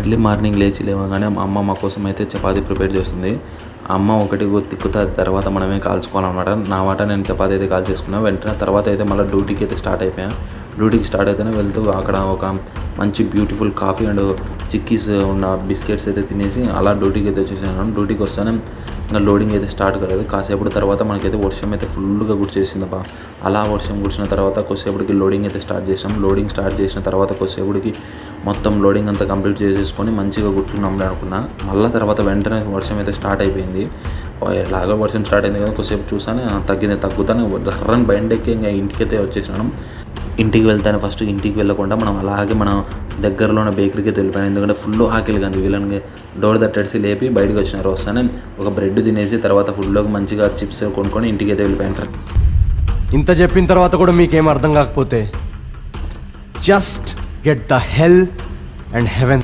Early morning లేవగానే మా అమ్మ మా కోసం అయితే చపాతీ ప్రిపేర్ చేస్తుంది. అమ్మ ఒకటి తిక్కుతుంది, తర్వాత మనమే కాల్చుకోవాలన్నమాట. నా వాట నేను చపాతీ అయితే కాల్ చేసుకున్నాను. వెంటనే తర్వాత అయితే మళ్ళీ డ్యూటీకి అయితే స్టార్ట్ అయిపోయాను. డ్యూటీకి స్టార్ట్ అయితేనే వెళ్తూ అక్కడ ఒక మంచి బ్యూటిఫుల్ కాఫీ అండ్ చిక్కీస్ ఉన్న బిస్కెట్స్ అయితే తినేసి అలా డ్యూటీకి అయితే వచ్చేసాను. డ్యూటీకి వస్తానే ఇంకా లోడింగ్ అయితే స్టార్ట్ కాలేదు. కాసేపటి తర్వాత మనకైతే వర్షం అయితే ఫుల్గా గుడిచేసిందబ్బా. అలా వర్షం గుడిచిన తర్వాత కొద్దిసేపటికి లోడింగ్ అయితే స్టార్ట్ చేసాం. లోడింగ్ స్టార్ట్ చేసిన తర్వాత కొద్దిసేపటికి మొత్తం లోడింగ్ అంతా కంప్లీట్ చేసేసుకొని మంచిగా కూర్చున్నాం అనుకున్నా. మళ్ళీ తర్వాత వెంటనే వర్షం అయితే స్టార్ట్ అయిపోయింది. ఎలాగో వర్షం స్టార్ట్ అయింది కదా, కొద్దిసేపు చూసాను తగ్గుతాను రన్ బయటెక్కి ఇంకా ఇంటికైతే వచ్చేసినాను. ఇంటికి వెళ్తాను. ఫస్ట్ ఇంటికి వెళ్ళకుండా మనం అలాగే మనం దగ్గరలో ఉన్న బేకరీకి వెళ్ళిపోయాను. ఎందుకంటే ఫుల్ ఆకలి కానీ వీళ్ళని డోర్ తట్టేసి లేపి బయటకు వచ్చినారు. వస్తానే ఒక బ్రెడ్ తినేసి తర్వాత ఫుడ్లోకి మంచిగా చిప్స్ కొనుక్కొని ఇంటికి అయితే వెళ్ళిపోయాను. ఇంత చెప్పిన తర్వాత కూడా మీకేం అర్థం కాకపోతే just get the hell and heaven.